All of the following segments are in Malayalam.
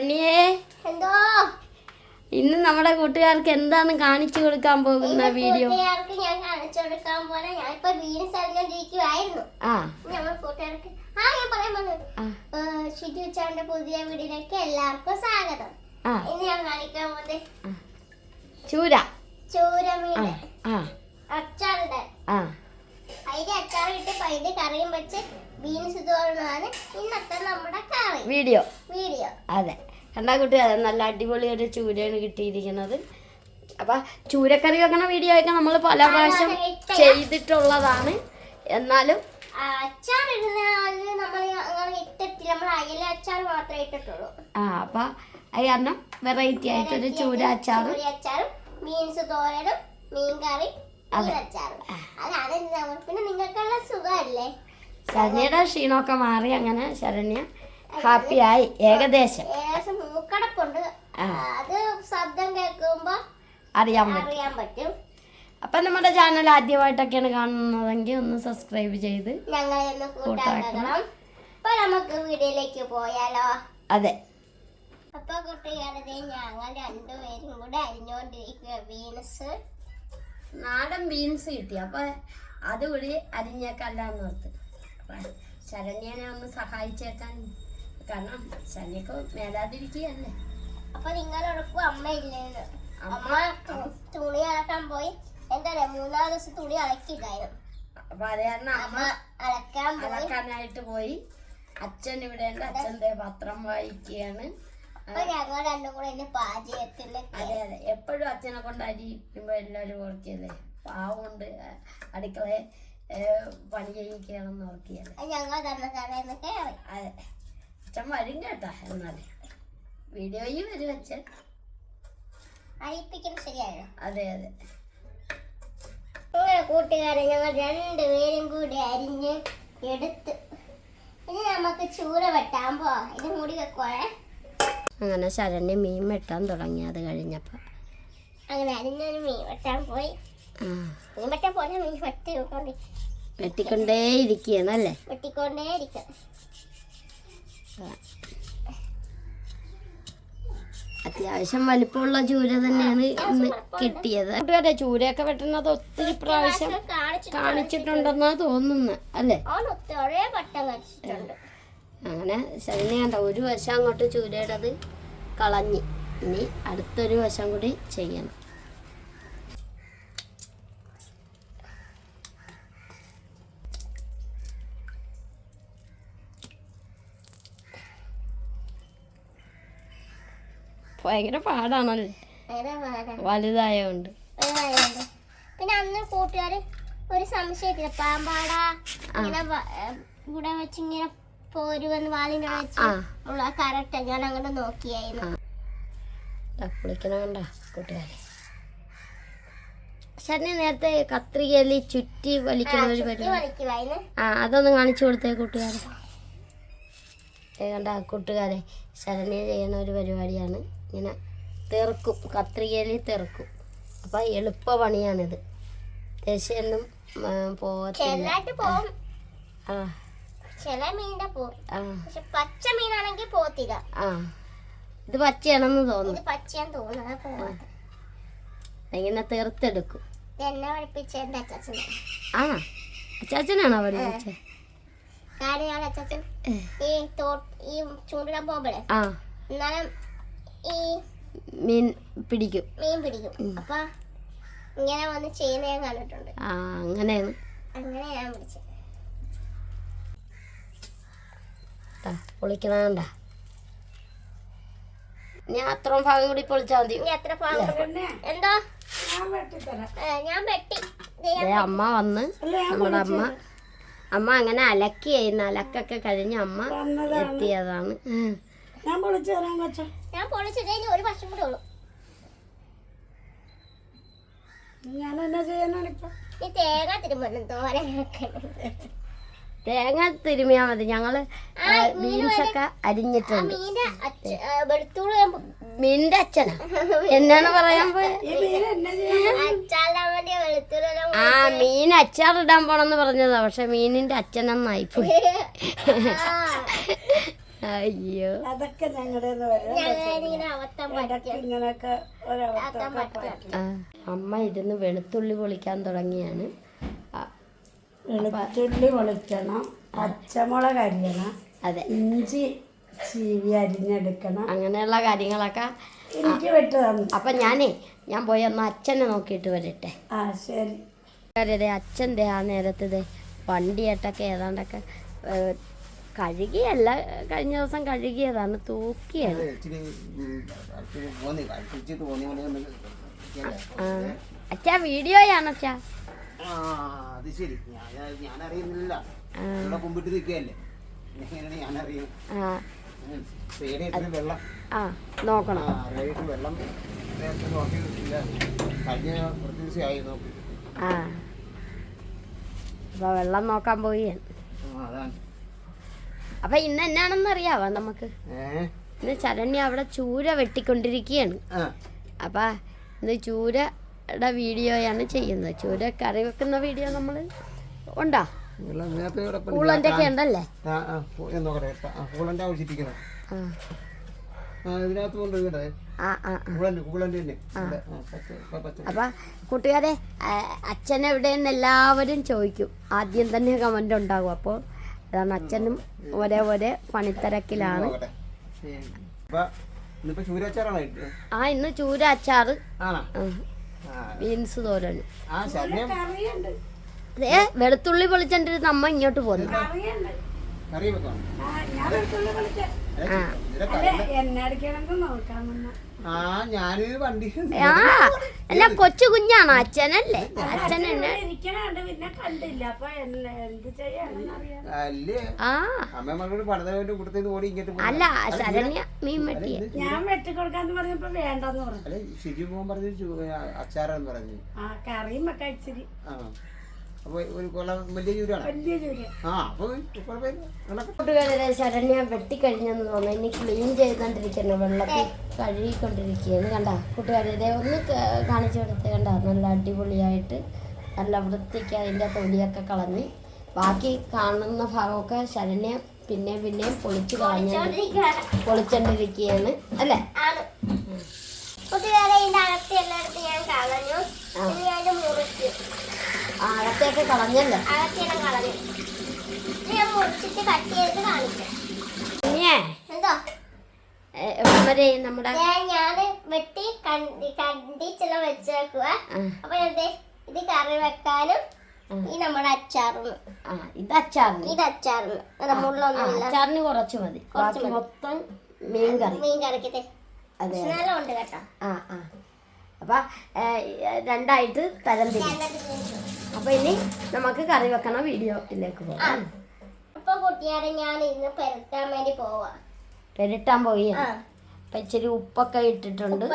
ശരണ്യേ, ഇന്ന് നമ്മുടെ കൂട്ടുകാർക്ക് എന്താണ് കാണിച്ചു കൊടുക്കാൻ പോകുന്ന വീഡിയോ? ഞാൻ കാണിച്ചു കൊടുക്കാൻ പോലെ ഞാനിപ്പോ ബീൻസ് അറിഞ്ഞോണ്ടിരിക്കുവായിരുന്നു. ഷിജുച്ചാന്റെ പുതിയ വീഡിയോയിലേക്ക് എല്ലാവർക്കും സ്വാഗതം. ഇന്ന് ഞാൻ കാണിക്കാൻ പോകുന്നത് ചൂരമീൻ അച്ചാറുടെ അതിന്റെ അച്ചാറിട്ട് പൈത് കറിയും വെച്ച് ബീൻസ് തോന്നുന്നതാണ് ഇന്നത്തെ നമ്മുടെ കറി വീഡിയോ. അതെ, കണ്ടാ കുട്ടികളെ നല്ല അടിപൊളി ഒരു ചൂരയാണ് കിട്ടിയിരിക്കുന്നത്. അപ്പൊ ചൂരക്കറി വെക്കണ വീഡിയോ ഒക്കെ നമ്മൾ പല പ്രാവശ്യം ചെയ്തിട്ടുള്ളതാണ്. എന്നാലും അച്ചാർ ഇടുന്ന നമ്മൾ ഇട്ടിട്ടില്ല, നമ്മൾ അയല അച്ചാർ മാത്രമേ ഇട്ടിട്ടുള്ളൂ. അപ്പൊ അത് കാരണം വെറൈറ്റി ആയിട്ട് ഒരു ചൂര അച്ചാറും ബീൻസ് തോരനും മീൻ കറി അച്ചാറും. അതാണ് പിന്നെ നിങ്ങൾക്കുള്ള സുഖമല്ലേ. ശരണ്യയുടെ ക്ഷീണമൊക്കെ മാറി അങ്ങനെ ശരണ്യ ഹാപ്പിയായി. ഏകദേശം മൂക്കടപ്പുണ്ട്, അത് ശബ്ദം കേൾക്കുമ്പോ അറിയാൻ പറ്റും. അപ്പൊ നമ്മുടെ ചാനൽ ആദ്യമായിട്ടൊക്കെയാണ് കാണുന്നതെങ്കിൽ ഒന്ന് സബ്സ്ക്രൈബ് ചെയ്ത് ഞങ്ങളെ ഒന്ന് കൂട്ടാക്കണം. അപ്പൊ നമുക്ക് വീഡിയോയിലേക്ക് പോയാലോ? അതെ. അപ്പൊ കുട്ടികളുടെ ഞങ്ങൾ രണ്ടുപേരും കൂടെ അരിഞ്ഞോണ്ടിരിക്കുക ബീൻസ്. നാടൻ ബീൻസ് കിട്ടി, അപ്പൊ അതുകൂടി അരിഞ്ഞേക്കല്ലാന്ന് ഓർത്ത് ശരണ്യനെ ഒന്ന് സഹായിച്ചേക്കാൻ. കാരണം ശരണ്യക്ക് മേലാതിരിക്കുകയല്ലേ. അപ്പൊ നിങ്ങളോടൊപ്പം അമ്മയില്ലേന്ന്. അമ്മ തുണി അലക്കാൻ പോയി. എന്താ പറയാ, 3-4 ദിവസം തുണി അലക്കില്ലായിരുന്നു. അപ്പൊ അത് കാരണം അമ്മ അലക്കാനായിട്ട് പോയി. അച്ഛൻ ഇവിടെ ഉണ്ട്. അച്ഛൻ്റെ പത്രം വായിക്കുകയാണ്. അപ്പൊ ഞങ്ങൾ രണ്ടും കൂടെ എന്നെ പാചകത്തില്. അതെ, എപ്പോഴും അച്ഛനെ കൊണ്ട് അരിക്കുമ്പോ എല്ലാവരും ഓർക്കിയല്ലേ, പാവുണ്ട് അടുക്കളയെ പണി ചെയ്യിക്കുകയാണെന്ന് ഓർക്കിയല്ലേ. ഞങ്ങൾ തന്നെ കറിയെന്നൊക്കെ. അതെ, അച്ഛൻ വരും കേട്ടാ. എന്നാലേ വീഡിയോയും വരും അച്ഛൻ. അരിപ്പിക്കുന്നത് ശരിയായോ? അതെ. കൂട്ടുകാരെ, ഞങ്ങൾ രണ്ടുപേരും കൂടി അരിഞ്ഞ് എടുത്ത് ഇനി നമുക്ക് ചൂര വെട്ടാൻ പോവാ. ഇത് മൂടി വെക്കോളെ. അങ്ങനെ ശരണ്യ മീൻ വെട്ടാൻ തുടങ്ങി. അത് കഴിഞ്ഞപ്പോ അങ്ങനെ അരിഞ്ഞൊരു മീൻ വെട്ടാൻ പോയി. മീൻ വെട്ടാൻ പോലെ മീൻ വെട്ടിക്കൊണ്ടേ ഇരിക്കുകയാണല്ലേ. അത്യാവശ്യം വലിപ്പമുള്ള ചൂര തന്നെയാണ് ഇന്ന് കിട്ടിയത്. കൂട്ടുകാരെ, ചൂരയൊക്കെ വെട്ടുന്നത് ഒത്തിരി പ്രാവശ്യം കാണിച്ചിട്ടുണ്ടെന്നാ തോന്നുന്നു അല്ലേ. അങ്ങനെ ശരണ്യ കണ്ട ഒരു വശം അങ്ങോട്ട് ചൂരയുടേത് കളഞ്ഞ്. ഇനി അടുത്തൊരു വശം കൂടി ചെയ്യണം. ഭയങ്കര പാടാണല്ലേ, വലുതായോണ്ട്. പിന്നെ അന്ന് കൂട്ടുകാര് ഒരു സംശയത്തില്ല, പാമ്പാടാ ഇങ്ങനെ ഇവിടെ വെച്ച് ഇങ്ങനെ പോരുവെന്ന് വാലിന്റെ വെച്ച് കറക്റ്റ് ഞാൻ അങ്ങനെ നോക്കിയായിരുന്നു. കുളിക്കണ കണ്ട കൂട്ടുകാരെ. ശരണ്യ നേരത്തെ കത്രികയിൽ ചുറ്റി വലിക്കുന്ന ഒരു പരിപാടി, അതൊന്ന് കാണിച്ചു കൊടുത്തേ കൂട്ടുകാരെ. കണ്ട കൂട്ടുകാരെ, ശരണ്യ ചെയ്യുന്ന ഒരു പരിപാടിയാണ്. ഇങ്ങനെ തെറുക്കും, കത്രികയിൽ തെറുക്കും. അപ്പൊ എളുപ്പ പണിയാണിത്. ദേശീയൊന്നും പച്ച മീനാണെങ്കിൽ പോത്തില്ല. ഇത് പച്ചയാണെന്ന് തോന്നുന്നു. ഇങ്ങനെ തെറുത്തെടുക്കും. എന്നെ പഠിപ്പിച്ച എന്റെ അച്ചാച്ചൻ. അച്ചാച്ചനാണോ പഠിപ്പിച്ചത്? അച്ചാച്ചൻ ഈ ചൂണ്ടിടാൻ പോകുമ്പോഴേ എന്നാലും ഈ മീൻ പിടിക്കും. അപ്പൊ ഇങ്ങനെ വന്ന് ചെയ്യുന്ന ഞാൻ കണ്ടിട്ടുണ്ട്. അങ്ങനെയാണ്. അങ്ങനെ ഞാൻ പിടിച്ചത്. പൊളിക്കണ ഞാൻ അത്രയും ഭാഗം കൂടി പൊളിച്ചാൽ മതി. എന്തോ ഞാൻ വെട്ടി. അമ്മ വന്ന് നമ്മുടെ അമ്മ അങ്ങനെ അലക്കിയായിരുന്നു. അലക്കൊക്കെ കഴിഞ്ഞ് അമ്മ എത്തിയതാണ്. ഞാൻ പൊളിച്ചതേ ഒരു വർഷം കൂടെ ഉള്ളു. ഈ തേങ്ങ തിരുമ്പണം തോരനൊക്കെ. തേങ്ങ തിരുമിയാ മതി. ഞങ്ങള് ബീൻസൊക്കെ അരിഞ്ഞിട്ടുണ്ട്. മീനിന്റെ അച്ഛനാ എന്നാണ് പറയാൻ പോയത്? മീൻ അച്ചാറിടാൻ പോണെന്ന് പറഞ്ഞതാ. പക്ഷെ മീനിന്റെ അച്ഛനെന്നായി പോയി. അയ്യോ അതൊക്കെ ഞങ്ങളുടെ ഞങ്ങളിങ്ങനെ അവത്തം പറ്റും ഇങ്ങനൊക്കെ ഒരവസ്ഥയൊക്കെ പറ്റും. അമ്മ ഇരുന്ന് വെളുത്തുള്ളി പൊളിക്കാൻ തുടങ്ങിയാണ്. വെളുത്തുള്ളി പൊളിക്കണം, പച്ചമുളക് അരിയണം, അതെ, ഇഞ്ചി ചീവി അരിഞ്ഞെടുക്കണം, അങ്ങനെയുള്ള കാര്യങ്ങളൊക്കെ എനിക്ക് വിട്ടു തന്നു. അപ്പം ഞാൻ പോയി ഒന്ന് അച്ഛനെ നോക്കിയിട്ട് വരട്ടെ. ആ ശരി. അതെ, അച്ഛൻ്റെ ആ നേരത്തെ വണ്ടിയായിട്ടൊക്കെ ഏതാണ്ടൊക്കെ കഴുകിയല്ല, കഴിഞ്ഞ ദിവസം കഴുകിയതാണ്, തൂക്കിയാണ്. അച്ഛാ വീഡിയോയാണ് അച്ഛാ. അത് ശരി, ഞാൻ അറിയുന്നില്ല. കുമ്പിട്ട് നിൽക്കുകയല്ലേ, ഞാനറിയും. വെള്ളം നോക്കണം. വെള്ളം നോക്കിയിട്ടില്ല, കഴിഞ്ഞ കുറച്ച് ദിവസമായി നോക്കി. അപ്പൊ വെള്ളം നോക്കാൻ പോയി. അതാണ്. അപ്പൊ ഇന്ന് എന്നാണെന്ന് അറിയാവോ നമുക്ക്? ഇന്ന് ശരണ്യ അവിടെ ചൂര വെട്ടിക്കൊണ്ടിരിക്കുകയാണ്. അപ്പൊ ഇന്ന് ചൂരയുടെ വീഡിയോയാണ് ചെയ്യുന്നത്. ചൂര കറി വെക്കുന്ന വീഡിയോ നമ്മൾ ഉണ്ടോ? കൂളന്റെ ഒക്കെ ഉണ്ടല്ലേ? അപ്പൊ കൂട്ടുകാരെ, അച്ഛനെവിടെയെന്ന് എല്ലാവരും ചോദിക്കും. ആദ്യം തന്നെ കമന്റ് ഉണ്ടാകും. അപ്പോൾ അതാണ്, അച്ഛനും ഒരേ പണിത്തിരക്കിലാണ്. ഇന്ന് ചൂര അച്ചാറ്, ബീൻസ് തോരന്, വെളുത്തുള്ളി പൊളിച്ചോണ്ടിരുന്ന അമ്മ ഇങ്ങോട്ട് പോന്നു. അല്ല, കൊച്ചു കുഞ്ഞാണോ അച്ഛനല്ലേ? അച്ഛൻ എന്നെ അല്ല, ശരണ്യ മീൻ വെട്ടിയ ഞാൻ വെട്ടിക്കൊടുക്കാന്ന് പറഞ്ഞപ്പോ വേണ്ടെന്ന് പറഞ്ഞു. അച്ചാറെന്ന് പറഞ്ഞു, കറിയും വെക്കാൻ ഇച്ചിരി കൂട്ടുകാരെ, ശരണ്യ വെട്ടിക്കഴിഞ്ഞെന്ന് തോന്നുന്നു. ഇനി ക്ലീൻ ചെയ്തോണ്ടിരിക്കുന്നു, വെള്ളത്തിൽ കഴുകിക്കൊണ്ടിരിക്കുകയാണ്. കണ്ട കൂട്ടുകാരെ, ഒന്ന് കാണിച്ചു കൊടുത്ത് കണ്ട, നല്ല അടിപൊളിയായിട്ട് നല്ല വൃത്തിക്ക് അതിൻ്റെ തൊലിയൊക്കെ കളഞ്ഞ് ബാക്കി കാണുന്ന ഭാഗമൊക്കെ ശരണ്യ പിന്നെയും പൊളിച്ചോണ്ടിരിക്കുകയാണ് അല്ലേ? അകത്തേക്ക് കളഞ്ഞല്ലേ? നമ്മുടെ ഞാന് വെട്ടി കണ്ടിച്ചെല്ലാം വെച്ചേക്കുക. അപ്പൊ ഇത് കറി വെക്കാനും ഈ നമ്മുടെ അച്ചാറും. ഇത് അച്ചാറിന് അച്ചാറിന് കുറച്ച് മതി, മൊത്തം മീൻ കറിക്ക്. അതെ, ഉണ്ട് കേട്ടോ. അപ്പൊ രണ്ടായിട്ട് തരംതിരിക്കും. അപ്പൊ ഇനി നമുക്ക് കറി വെക്കണ വീഡിയോയിലേക്ക് പോകാം. അപ്പൊ കുട്ടിയാടെ ഞാൻ ഇന്ന് പെരട്ടാൻ വേണ്ടി പോവാ. പെരട്ടാൻ പോയി. അപ്പൊ ഇച്ചിരി ഉപ്പൊക്കെ ഇട്ടിട്ടുണ്ട്.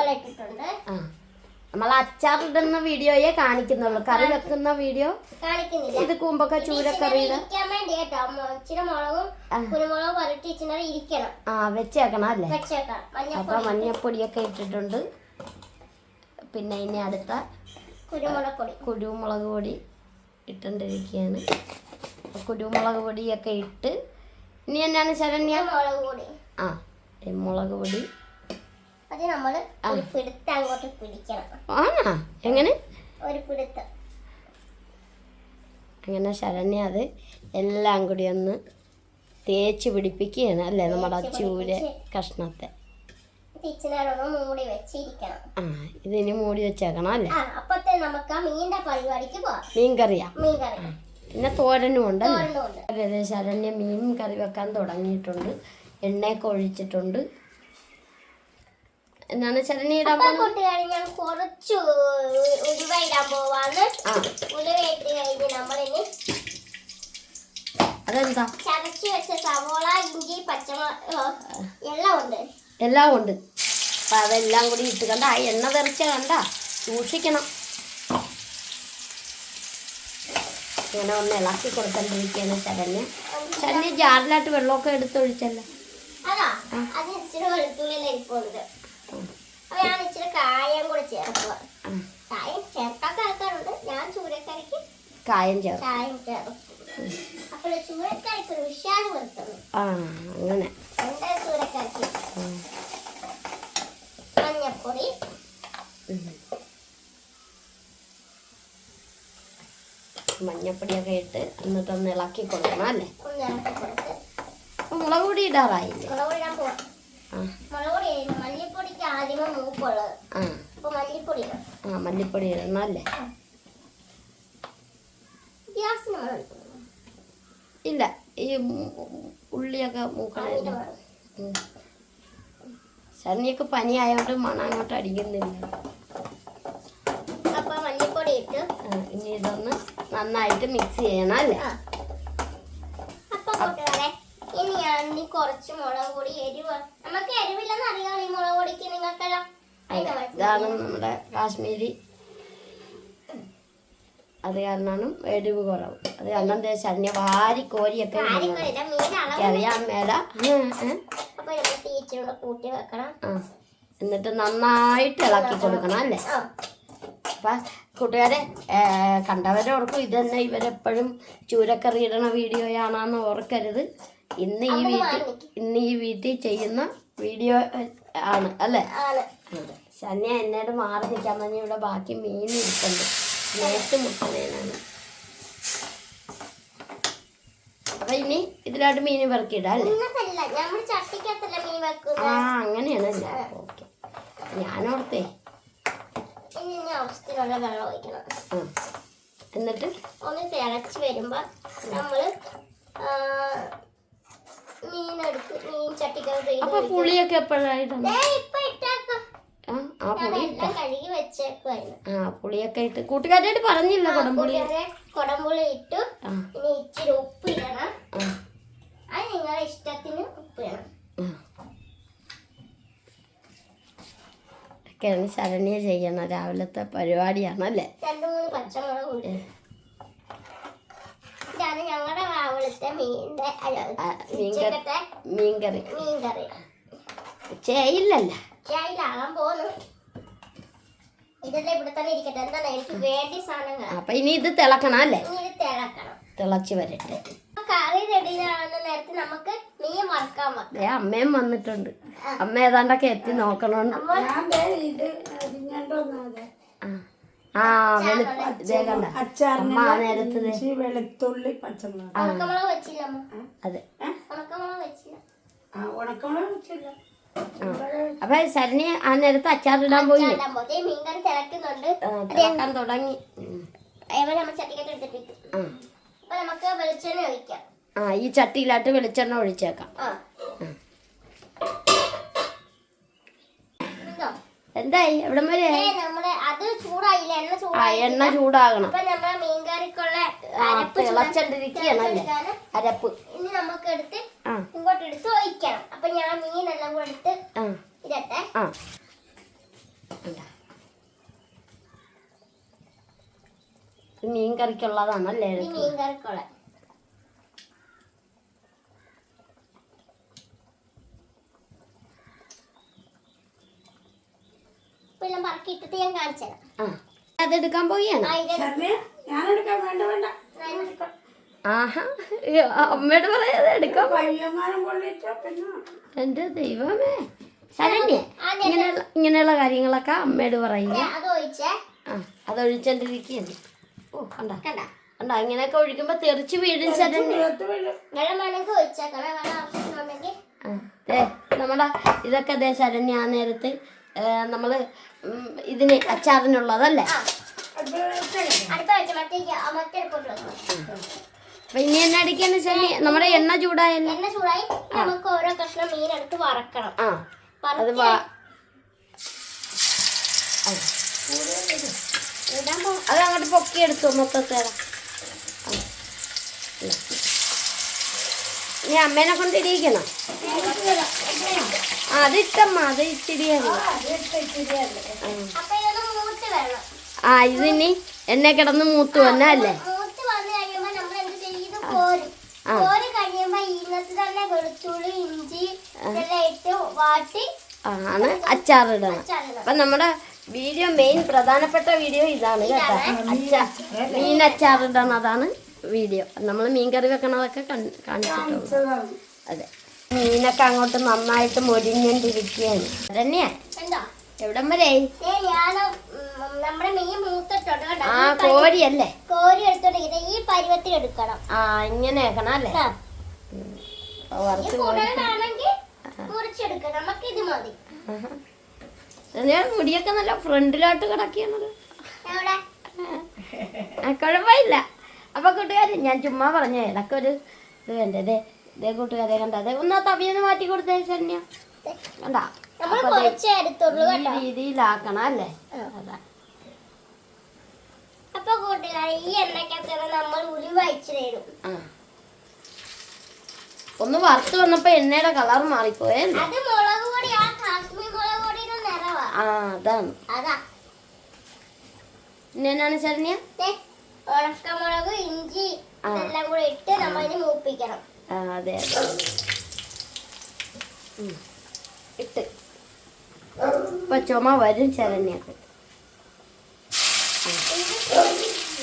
നമ്മൾ അച്ചാറിടുന്ന വീഡിയോയെ കാണിക്കുന്നുള്ളൂ, കറി വെക്കുന്ന വീഡിയോ കാണിക്കുന്നില്ല. ഇത് കൂമ്പൊക്കെ ചൂരക്കറിയുടെ ഇച്ചിരി മുളകും കുരുമുളകും പുരട്ടി ഇരിക്കണം. വെച്ചേക്കണം അല്ലേ? അപ്പൊ മഞ്ഞപ്പൊടിയൊക്കെ ഇട്ടിട്ടുണ്ട്. പിന്നെ ഇനി അടുത്ത കുരുമുളക് പൊടി ഇട്ടുകൊണ്ടിരിക്കുകയാണ്. കുരുമുളക് പൊടിയൊക്കെ ഇട്ട് ഇനി എന്നാണ് ശരണ്യ? മുളക് പൊടി എങ്ങനെ അങ്ങനെ ശരണ്യ അത് എല്ലാം കൂടി ഒന്ന് തേച്ച് പിടിപ്പിക്കുകയാണ് അല്ലേ നമ്മുടെ ചൂര കഷ്ണത്തെ. ഇതിനി മൂടി വെച്ചേക്കണം അല്ലേ? മീൻ കറിയാ, പിന്നെ തോരനും ഉണ്ടല്ലേ? ശരണ്യ മീൻ കറി വെക്കാൻ തുടങ്ങിയിട്ടുണ്ട്. എണ്ണയൊക്കെ ഒഴിച്ചിട്ടുണ്ട്. എന്നാണ് ശരണ്യ ഇടാൻ പോകുന്നത്? ഞാൻ കുറച്ച് ഉലുവ ഇടാൻ പോവാണ്. ഉലുവ ഇട്ട് കഴിഞ്ഞ് നമ്മളിനി അതെന്താ ചതച്ച് വെച്ച സവോള, ഇഞ്ചി, പച്ചമുളക് എല്ലാം ഉണ്ട്. അപ്പൊ അതെല്ലാം കൂടി ഇട്ട് കണ്ട ആ എണ്ണ തെറിച്ച കണ്ട സൂക്ഷിക്കണം. ഇങ്ങനെ ഒന്ന് ഇളക്കി കൊടുത്തോണ്ടിരിക്കുകയാണ് ശരണ്യ. ശരണ്യ ജാറിലായിട്ട് വെള്ളമൊക്കെ എടുത്തൊഴിച്ചല്ലേ? ഞാൻ ഇച്ചിരി കായം കൂടെ ചേർക്കുക. കായം ചേർക്കാത്ത ആൾക്കാരുണ്ട്, ഞാൻ ചൂരക്കറിക്ക് കായം ചേർക്കും. അപ്പോൾ ചൂരക്കറിക്ക് ഒരു വിഷാദം വരുത്തുന്നു. അങ്ങനെ എന്താ മഞ്ഞപ്പൊടി, മഞ്ഞപ്പൊടിയൊക്കെ ഇട്ട് എന്നിട്ടൊന്ന് ഇളക്കി കൊടുക്കണം അല്ലേ? ഒന്ന് ഇളക്കി കൊടുത്ത് അപ്പൊ മുളക് പൊടി ഇടാറായില്ലേ? മുളക് പൊടി ഇടാൻ പോവാം. ആ മുളക് പൊടി മല്ലിപ്പൊടിക്ക് ആദ്യമേ മൂപ്പുള്ളത്. ആ അപ്പൊ മല്ലിപ്പൊടി ഇടാം. ആ മല്ലിപ്പൊടി ഇടണം അല്ലേ? ഗ്യാസിന് മണം എടുക്കണം. ഇല്ല, ഈ ഉള്ളിയൊക്കെ മൂക്കണ. ശരണിയൊക്കെ പനി ആയതുകൊണ്ട് മണം അങ്ങോട്ട് അടിക്കുന്നില്ല. അപ്പൊ മല്ലിപ്പൊടി ഇട്ട് ഇനി ഇതൊന്ന് നന്നായിട്ട് മിക്സ് ചെയ്യണം അല്ലേ? അപ്പൊ കൂട്ടുകാരെ ഇനി ഞാൻ കുറച്ച് മുളക് പൊടി എരിവ്, നമുക്ക് എരിവില്ലെന്ന് അറിയാം ഈ മുളക് പൊടിക്ക് നിങ്ങൾക്കെല്ലാം. ഇതാണ് നമ്മുടെ കാശ്മീരി, അത് കാരണമാണ് എരിവ് കുറവ്. അത് കാരണം ശരണ്യ വാരി കോരിയൊക്കെ അറിയാൻ മേല. അപ്പൊ നമ്മൾ തീച്ചൂടെ കൂട്ടി വെക്കണം. എന്നിട്ട് നന്നായിട്ട് ഇളക്കി കൊടുക്കണം അല്ലേ? അപ്പൊ കൂട്ടുകാരെ കണ്ടവരോർക്കും ഇതന്നെ ഇവരെപ്പോഴും ചൂരക്കറി ഇടണ വീഡിയോയാണെന്ന് ഓർക്കരുത്. ഇന്ന് ഈ വീട്ടിൽ ചെയ്യുന്ന വീഡിയോ ആണ് അല്ലേ? ശരണ്യ എന്നോട് മാറി നിൽക്കാൻ പറഞ്ഞ ഇവിടെ ബാക്കി മീൻ ഇരിപ്പുണ്ട്, നേരത്തെ മുട്ടണേനാണ്. അപ്പൊ ഇനി ഇതിലോട്ട് മീൻ പെറുക്കിയിടാം അല്ലേ? ആ അങ്ങനെയാണല്ലേ? ഓക്കെ, ഞാനോർത്തേ. ആവശ്യത്തിനുള്ള വെള്ളം ഒഴിക്കണം. എന്നിട്ട് ഒന്ന് തിളച്ച് വരുമ്പോ നമ്മള് മീനെടുത്ത് മീൻ ചട്ടിക്കകത്ത് അപ്പൊ പുളിയൊക്കെ എപ്പോഴായിട്ടാണ്? ഇപ്പൊ ഇട്ടേക്കാം. കഴുകി വെച്ചേക്കുവായിരുന്നു. പുളിയൊക്കെ ഇട്ട് കൂട്ടുകാരായിട്ട് പറഞ്ഞില്ല. കൊടംപുളി ഇട്ടു. ഇനി ഇച്ചിരി ഉപ്പ് ഇടണം. അത് നിങ്ങളുടെ ഇഷ്ടത്തിന് ഉപ്പ് ഇടണം. ഒക്കെയാണ് ശരണ്യ ചെയ്യണം, രാവിലത്തെ പരിപാടിയാണല്ലേ? 2-3 പച്ചമുളക് ഇട്ട്. ഇതാണ് ഞങ്ങളുടെ രാവിലത്തെ മീൻകറി. മീൻകറി ചെയ്യില്ലല്ല, ആകാൻ പോകുന്നു. ഇതെല്ലാം ഇവിടെ തന്നെ ഇരിക്കട്ടെ. എന്താണ് എനിക്ക് വേണ്ടി സാധനങ്ങൾ. അപ്പൊ ഇനി ഇത് തിളക്കണം അല്ലേ? ഇനി ഇത് തിളക്കണം. തിളച്ച് വരട്ടെ. കറി റെഡി ആവുന്ന നേരത്തെ നമുക്ക് മീൻ വറക്കാൻ വെക്കാം. അമ്മയും വന്നിട്ടുണ്ട്. അമ്മ ഏതാണ്ടൊക്കെ എത്തി നോക്കണോണ്ട്. അമ്മ ആ നേരത്ത് വെളുത്തുള്ളി പച്ചമുളക് ഉണക്കമുളക് വെച്ചില്ല അമ്മ. അതെ, ഉണക്കമുളക് വെച്ചില്ല. ഉണക്കമുളക് വെച്ചില്ല. അപ്പൊ ശരണ്യ ആ നേരത്ത് അച്ചാറിടാൻ പോയി. മീൻകറി തിളക്കുന്നുണ്ട്, തിളക്കാൻ തുടങ്ങി. നമ്മൾ ചട്ടിക്കട്ട് എടുത്തിട്ട് അപ്പൊ നമുക്ക് വെളിച്ചെണ്ണ ഒഴിക്കാം. ഈ ചട്ടിയിലാട്ട് വെളിച്ചെണ്ണ ഒഴിച്ചേക്കാം. എന്തായി എവിടെ വരെ? അത് ചൂടായില്ല, എണ്ണ ചൂടാകണം. അപ്പൊ നമ്മുടെ മീൻകറിക്കുള്ള തിളച്ചണ്ടിരിക്കുകയാണല്ലേ അരപ്പ്. ഇനി നമുക്ക് എടുത്ത് ഇങ്ങോട്ട് എടുത്ത് ഒഴിക്കണം. അപ്പൊ ഞാൻ മീനെല്ലാം കൂടെ എടുത്ത് ഇരട്ടെ. മീൻ കറിക്കുള്ളതാണല്ലേ? മീൻ കറിക്കുള്ള എല്ലാം പറക്കിയിട്ടിട്ട് ഞാൻ കാണിച്ചു തരാം. അതെടുക്കാൻ പോയാണ്. ഞാനെടുക്കാൻ വേണ്ട വേണ്ട. ആഹാ, അമ്മയോട് പറയാതെ എടുക്കാൻ. പിന്നെ എന്റെ ദൈവമേ, ശരണ്യ ഇങ്ങനെയുള്ള കാര്യങ്ങളൊക്കെ അമ്മയോട് പറയുക. അതൊഴിച്ചോണ്ടിരിക്കുകയാണ്. ഓ കണ്ട കണ്ട കണ്ട, ഇങ്ങനെയൊക്കെ ഒഴിക്കുമ്പോ തെറിച്ച് വീഴും ശരണ്യ. നമ്മുടെ ഇതൊക്കെ ദേ ശരണ്യ ആ നേരത്ത് നമ്മള് ഇതിന് അച്ചാറിനുള്ളതല്ലേ? അപ്പൊ ഇനി എണ്ണ അടിക്കാന്ന് വെച്ചാൽ നമ്മുടെ എണ്ണ ചൂടായല്ലോ. എണ്ണ ചൂടായി നമുക്ക് ഓരോ കഷ്ണം മീൻ എടുത്ത് വറക്കണം. അത് അത് അങ്ങോട്ട് പൊക്കിയെടുത്തു മൊത്തത്തേടാ. നീ അമ്മേനെ കൊണ്ടിരിക്കണം. അതിട്ടമ്മ, അത് ഇച്ചിരിയാണ്. ഇതിനി എന്നെ കിടന്ന് മൂത്ത് വന്നെ അല്ലേ? ആണ് അച്ചാറിടണം. അപ്പൊ നമ്മുടെ വീഡിയോ മെയിൻ പ്രധാനപ്പെട്ട വീഡിയോ ഇതാണ് കേട്ടോ. മീൻ അച്ചാറിടണം, അതാണ് വീഡിയോ. നമ്മൾ മീൻ കറി വെക്കണതൊക്കെ കാണിച്ചിട്ടുള്ളൂ. അതെ, മീനൊക്കെ അങ്ങോട്ട് നന്നായിട്ട് മൊരിഞ്ഞിരിക്കുകയാണ്. തന്നെയാ എവിടം വരെ ഞാൻ നമ്മുടെ മീൻ മൂത്തിട്ടുണ്ട് കേട്ടോ. ആ കോരിയല്ലേ കോരി എടുത്തോണ്ടിരിക്കുന്നത് ഈ പരുവത്തിൽ എടുക്കണം. ആ ഇങ്ങനെ ആക്കണം അല്ലേ ആ. വറുത്ത് കോരി കൂടുതലാണെങ്കിൽ മുറിച്ചെടുക്കണം. നമുക്ക് ഇത് മതി. മുടിയൊക്കെ നല്ല ഫ്രണ്ടിലോട്ട് കിടക്കിയാണത്. എവിടെ കുഴപ്പമില്ല. അപ്പൊ കൂട്ടുകാർ ഞാൻ ചുമ്മാ പറഞ്ഞ ഇടക്കൊരു ഇത് വേണ്ടേ ഇതേ കൂട്ടുകാരെ കണ്ടത് ഒന്ന് തവിയെന്ന് മാറ്റി കൊടുത്തേ ശരണ്യ കണ്ടാ. നമ്മൾ അപ്പൊ കുറച്ചേ എടുത്തുള്ളൂ ഈ കേട്ടോ. രീതിയിലാക്കണം അല്ലേ. അതാ അപ്പൊ കൂട്ടുകാരെ ഈ എണ്ണക്കകത്ത് നമ്മൾ ഉലുവ ഇച്ചിരിടും. ആ ഒന്ന് വറുത്ത് വന്നപ്പോ എണ്ണയുടെ കളർ മാറിപ്പോയേ. അത് മുളക് പൊടി, ആ കാശ്മീർ മുളക് പൊടിയുടെ നിറവാ. ആ അതാണ്. അതാ പിന്നെ എന്നാണ് ശരണ്യ ഉണക്കമുളക്, ഇഞ്ചി ഇതെല്ലാം കൂടെ ഇട്ട് നമ്മളിന് മൂപ്പിക്കണം. ആ അതെ ഇട്ട് ഇപ്പൊ ചുമ വരും ശരണ്യൊക്കെ.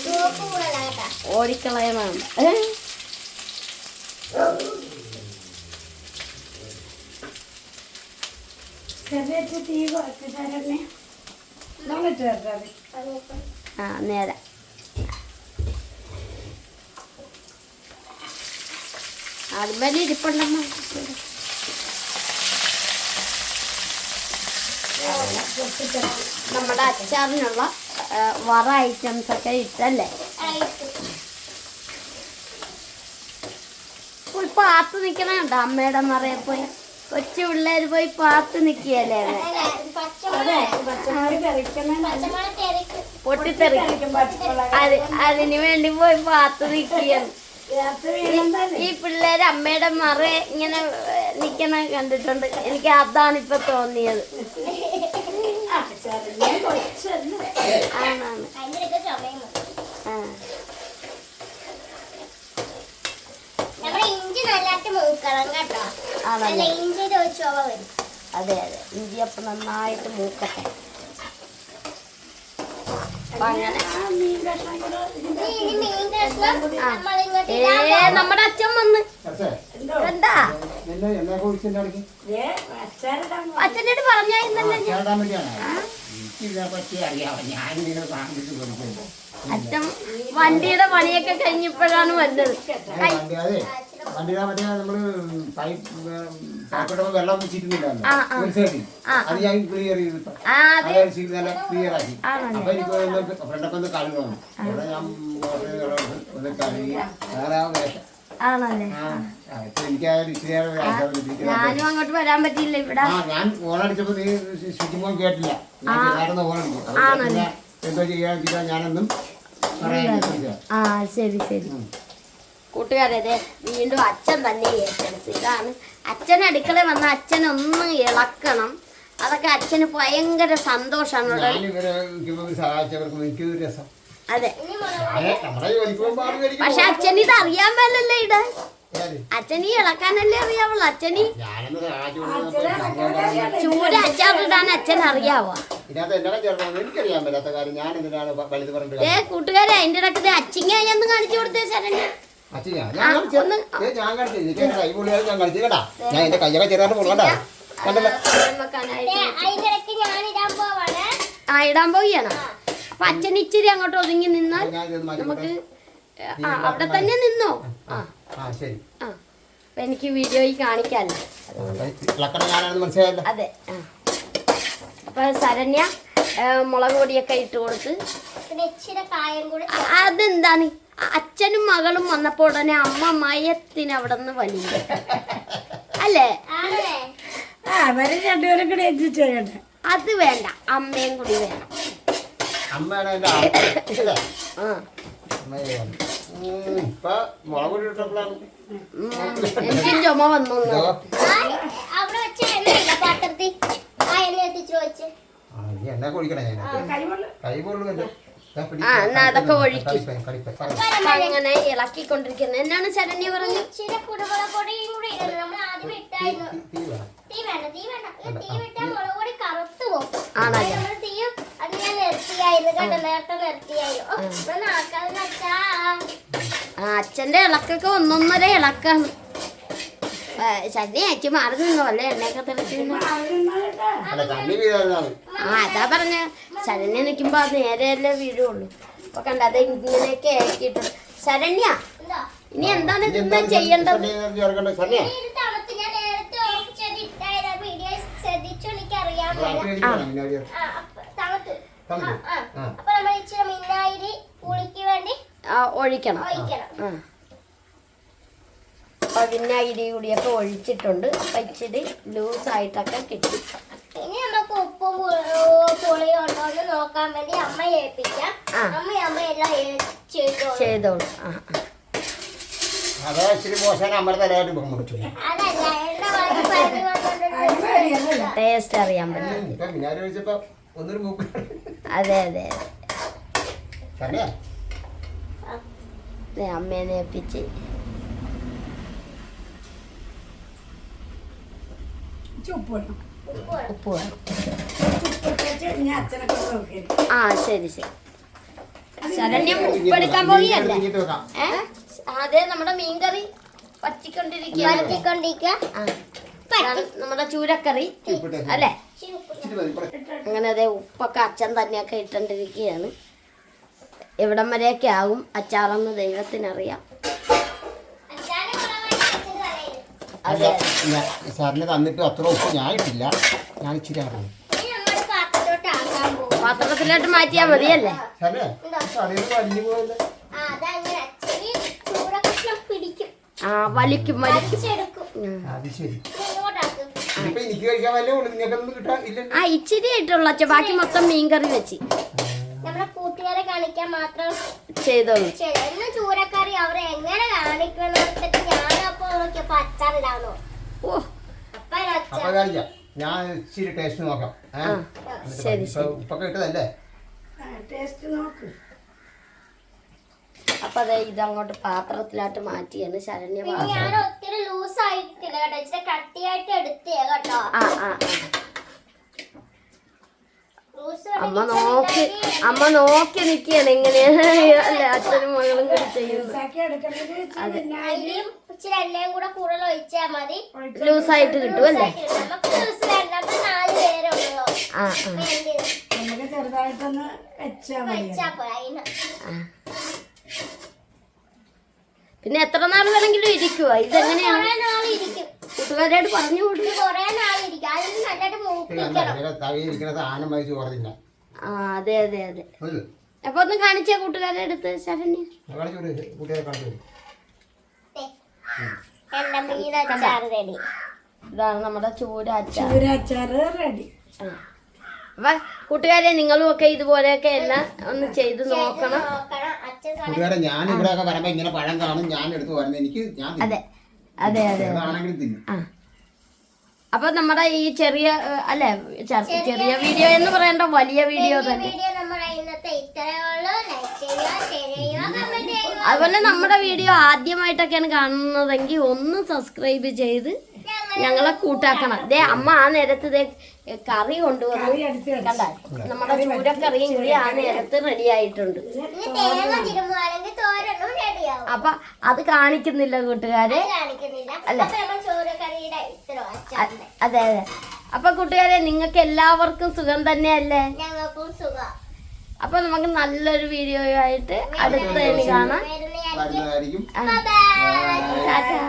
ചുവപ്പ് കൂടല കേട്ടാ. ഓടിക്കളയണം. ചെറിയ തീ കുറച്ച് തരണേ. നമ്മൾ ചേർത്താൽ ആ നേരെ അതുപോലെ ഇരിപ്പുണ്ടമ്മ. നമ്മുടെ അച്ചാറിനുള്ള വറ ഐറ്റംസ് ഒക്കെ ഇട്ടല്ലേ. പോയി പാത്ത് നിക്കണ കണ്ടോ അമ്മയുടെ മറയെ പോയി കൊച്ചു പിള്ളേര് പോയി പാത്ത് നിക്കുകയല്ലേ. പൊട്ടിത്തെറിക്കും. അതിന് വേണ്ടി പോയി പാത്ത് നിക്കുകയാണ്. ഈ പിള്ളേര് അമ്മയുടെ മറ ഇങ്ങനെ നിക്കണ കണ്ടിട്ടുണ്ട്. എനിക്ക് അതാണ് ഇപ്പൊ തോന്നിയത്. ആണാണ്. ഇഞ്ചി നല്ലായിട്ട് മൂക്കണം കേട്ടോ. ആണല്ലേ. ഇഞ്ചിയുടെ ഒരു ചുവ വരും. അതെ അതെ ഇഞ്ചി അപ്പൊ നന്നായിട്ട് മൂക്കട്ടെ. അപ്പൊ അങ്ങനെ മീൻ കഷ്ണം നമ്മളിങ്ങോട്ട് നമ്മുടെ അച്ഛൻ വന്ന് എന്താ അച്ഛനോട് പറഞ്ഞായിരുന്നല്ലോ അച്ഛൻ വണ്ടിയുടെ പണിയൊക്കെ കഴിഞ്ഞപ്പോഴാണ് വന്നത്. വണ്ടിയുടെ മറ്റേ നമ്മള് പൈപ്പ് വെള്ളം വെച്ചിരുന്നില്ല അത് ഞാൻ ക്ലിയർ ചെയ്തിട്ട് നല്ല ക്ലിയർ ആക്കി. അപ്പൊ എനിക്ക് ഫ്രണ്ടൊക്കെ ഒന്ന് കഴുകണം. അവിടെ ഞാൻ ഒന്ന് കഴുകി അങ്ങനെ ആ വേഷം. ആണല്ലേ. എനിക്കായാലും ഇച്ചിരിയേറെ ഞാനും അങ്ങോട്ട് വരാൻ പറ്റിയില്ല ഇവിടെ. ഞാൻ ഓണടിച്ചപ്പോ നീ ശുചിമോ കേട്ടില്ല. ഞാൻ ചെറുതായിരുന്നു ഓണടിക്കും. എന്തോ ചെയ്യാൻ ഞാനൊന്നും പറയാൻ. ആ ശരി ശരി. കൂട്ടുകാരെ വീണ്ടും അച്ഛൻ തന്നെ ഏറ്റെടുത്ത്. ഇതാണ് അച്ഛൻ അടുക്കള വന്ന അച്ഛനൊന്ന് ഇളക്കണം. അതൊക്കെ അച്ഛന് ഭയങ്കര സന്തോഷമാണ്. അതെ പക്ഷെ അച്ഛൻ ഇത് അറിയാൻ മേലല്ലേ ഇടാൻ. അച്ഛനീ ഇളക്കാനല്ലേ അറിയാവുള്ളൂ. അച്ഛനീ ചൂര അച്ചാറിടാൻ അച്ഛൻ അറിയാവോ? കൂട്ടുകാരെ അതിന്റെ ഇടയ്ക്ക് അച്ചിങ്ങ എന്ന് കാണിച്ചു കൊടുത്തേ ശരണ്യ. ഇടാൻ പോവുകയാണ്. അപ്പൊ അച്ഛൻ ഇച്ചിരി അങ്ങോട്ട് ഒതുങ്ങി നിന്നാൽ നമുക്ക് അവിടെ തന്നെ നിന്നോ. അപ്പൊ എനിക്ക് വീഡിയോയിൽ കാണിക്കാല്ലോ. അതെ. അപ്പൊ ശരണ്യ മുളക് പൊടിയൊക്കെ ഇട്ട് കൊടുത്ത് അതെന്താണ് അച്ഛനും മകളും വന്നപ്പോ ഉടനെ അമ്മ മയത്തിന് അവിടെ നിന്ന് വലിയ അല്ലേ. അവര് രണ്ടുപേരും കൂടെ ചെയ്യണ്ടേ. അത് വേണ്ട അമ്മയും കൂടി വേണം. എനിക്കും ചുമ വന്നു. അവിടെ വെച്ച എണ്ണയില്ല പാത്രത്തിൽ ആ എണ്ണ എത്തിച്ചു വെച്ച് എണ്ണ കുടിക്കണേ കൈ പൊള്ളു. അതൊക്കെ ഒഴുക്കി അങ്ങനെ ഇളക്കിക്കൊണ്ടിരിക്കുന്നത്. എന്നാണ് ശരണ്യ പറഞ്ഞു? ഇച്ചിരി കുരുമുളക് പൊടിയും കൂടി ഇടണം. നമ്മൾ ആദ്യം ഇട്ടായിരുന്നു. തീ വേണ്ട തീ വിട്ടാൽ മുളക് പൊടി കറുത്തു പോകും. നമ്മൾ തീയും അത് ഞാൻ നിർത്തിയായിരുന്നു കേട്ടോ. നേരത്തെ നിർത്തിയായിരുന്നു. ആക്കാതെ വെച്ചാ അച്ഛന്റെ ഇളക്കൊക്കെ ഒന്നൊന്നര ഇളക്കാണ്. ശനി അയച്ചു മാറി നിന്നോ അല്ലേ എണ്ണയൊക്കെ തിളച്ച് നിന്നോ? അല്ല കണ്ണി വീഴാതെ അതാ പറഞ്ഞ ശരണ്യ നിൽക്കുമ്പോ അത് നേരെയല്ലേ വീഴുള്ളൂ. അപ്പൊ കണ്ട അത് ഇങ്ങനെയൊക്കെ ആക്കിയിട്ട് ശരണ്യ എന്താ ഇനി എന്താണ് ഇതിന്ന് ചെയ്യേണ്ടത്? ശരണ്യ ഇത് തണുത്ത് ഞാൻ നേരത്തെ ഓഫ് ചെയ്തിട്ടായിരുന്നു വീഡിയോ ശ്രദ്ധിച്ചു എനിക്കറിയാൻ തണുത്ത് അപ്പൊ നമ്മൾ ഇച്ചിരി മിന്നായിരി പുളിക്ക് വേണ്ടി ഒഴിക്കണം. ഒഴിക്കണം. അപ്പൊ പിന്നെ ഇടി കൂടിയൊക്കെ ഒഴിച്ചിട്ടുണ്ട്. അപ്പൊ ഇച്ചിരി ലൂസായിട്ടൊക്കെ കിട്ടി. ഇനി നമുക്ക് ഉപ്പും പുളിയും ഉണ്ടോ എന്ന് നോക്കാൻ വേണ്ടി അമ്മയെ ഏൽപ്പിക്കാം. അമ്മ എല്ലാം ചെയ്തോളൂ. അതാ ഇച്ചിരി മോശം നമ്മുടെ തലയായിട്ട് മുറിച്ചു അതല്ല എണ്ണ വാങ്ങി വന്നോണ്ട് ടേസ്റ്റ് അറിയാൻ പറ്റും. ഇപ്പൊ മിനാരി ഒഴിച്ചപ്പോ ഒന്നൊരു മൂക്ക് അതെ അതെ ശരണ്യ അതെ അമ്മേനെ ഏൽപ്പിച്ച് ഉപ്പ് വേണം. ഉപ്പ് വേണം. ഞാൻ അച്ഛനൊക്കെ നോക്കി ശരി ശരി. ശരണ്യം ഉപ്പെടുക്കാൻ പോവുകയല്ലേ? അതെ നമ്മുടെ മീൻകറി പറ്റിക്കൊണ്ടിരിക്കുക. നമ്മുടെ ചൂരക്കറി അല്ലേ? അങ്ങനെ അതെ ഉപ്പൊക്കെ അച്ഛൻ തന്നെയൊക്കെ ഇട്ടോണ്ടിരിക്കുകയാണ്. എവിടം വരെയൊക്കെ ആകും അച്ചാറെന്ന് ദൈവത്തിനറിയാം. അതെ സാറിന് തന്നിട്ട് അത്ര ഉപ്പ് ഞാൻ ഇട്ടില്ല. ഞാൻ ഇച്ചിരി ആക്കുന്നു. പാത്രത്തിലോട്ട് മാറ്റിയാൽ മതിയല്ലേ? ശരണ്യ കറിയിൽ വലിഞ്ഞു പോയല്ലേ? വലിക്കും അത് ശരി. ഇപ്പൊ എനിക്ക് കഴിക്കാൻ വല്ല ഉള്ളു നിങ്ങൾക്കൊന്നും കിട്ടാൻ ഇല്ല. ഇച്ചിരി ആയിട്ടുള്ള അച്ഛൻ ബാക്കി മൊത്തം മീൻകറി വെച്ച് നമ്മുടെ കൂട്ടുകാരെ കാണിക്കാൻ മാത്രം ചെയ്തോളൂ. ചൂരക്കറി അവരെ എങ്ങനെ കാണിക്കണോട്ട് ഞാനപ്പോ നോക്കിയപ്പോ അച്ചാറിടാന്നോ. അപ്പൊ കാണിക്കാം. ഞാൻ ഇച്ചിരി ടേസ്റ്റ് നോക്കാം. ശരി ഉപ്പൊക്കെ ഇട്ടതല്ലേ? ടേസ്റ്റ് നോക്ക്. അപ്പൊ അതെ ഇതങ്ങോട്ട് പാത്രത്തിലോട്ട് മാറ്റിയാണ് ശരണ്യ. ഞാൻ ഒത്തിരി ലൂസ് ആയിട്ടില്ല കേട്ടോ, ഇച്ചിരി കട്ടിയായിട്ട് എടുത്തേ കേട്ടോ. അമ്മ നോക്കി നിക്കാണ് എങ്ങനെയാണ് അല്ലെ അച്ഛനും മകളും കൂടി ചെയ്യുന്നത്. ഇച്ചിരി എണ്ണയും കൂടെ കൂടുതൽ ഒഴിച്ചാൽ മതി. ലൂസായിട്ട് കിട്ടും അല്ലേ? നമുക്ക് ലൂസ് വേണ്ട, 4 പേരുള്ളൂ. ചെറുതായിട്ടൊന്ന് വെച്ചാ പോരാ. പിന്നെ എത്ര നാൾ വേണമെങ്കിലും ഇരിക്കുവോ? ഇതെങ്ങനെയാണ്? കുറെ നാളിരിക്കും. കൂട്ടുകാരോട് പറഞ്ഞു കൊടുക്കും. കുറെ നാളിരിക്കും. അതിന് നല്ലതായിട്ട് മൂപ്പിക്കണം. അതെ അതെ അതെ. അപ്പൊ ഒന്ന് കാണിച്ചേ കൂട്ടുകാരെ അടുത്ത് ശരണ്യ. ഇതാണ് നമ്മുടെ ചൂര അച്ചാറ് റെഡി. അപ്പൊ കൂട്ടുകാരെ നിങ്ങളും ഒക്കെ ഇതുപോലെയൊക്കെ എല്ലാം ഒന്ന് ചെയ്ത് നോക്കണം. കൂട്ടുകാരെ ഞാൻ ഇവിടെ ഒക്കെ വരുമ്പോ ഇങ്ങനെ പഴം കാണും, ഞാൻ എടുത്ത് വരുന്നത് എനിക്ക് അതെ അതെ അതെ. അപ്പൊ നമ്മുടെ ഈ ചെറിയ അല്ലെ ചെറിയ വീഡിയോ എന്ന് പറയണ്ട വലിയ വീഡിയോ തന്നെ. അതുപോലെ നമ്മുടെ വീഡിയോ ആദ്യമായിട്ടൊക്കെയാണ് കാണുന്നതെങ്കിൽ ഒന്ന് സബ്സ്ക്രൈബ് ചെയ്ത് ഞങ്ങളെ കൂട്ടാക്കണം. ദേ അമ്മ ആ നേരത്ത് കറി കൊണ്ടുവന്നു. കണ്ട നമ്മുടെ ചൂരക്കറിയും കൂടി ആ നേരത്ത് റെഡി ആയിട്ടുണ്ട്. അപ്പൊ അത് കാണിക്കുന്നില്ല കൂട്ടുകാരെ അല്ലെ? അതെ അതെ. അപ്പൊ കൂട്ടുകാരെ നിങ്ങൾക്ക് എല്ലാവർക്കും സുഖം തന്നെയല്ലേ? അപ്പൊ നമുക്ക് നല്ലൊരു വീഡിയോ ആയിട്ട് അടുത്ത കാണാം. വരുന്നതായിരിക്കും. ടാറ്റാ.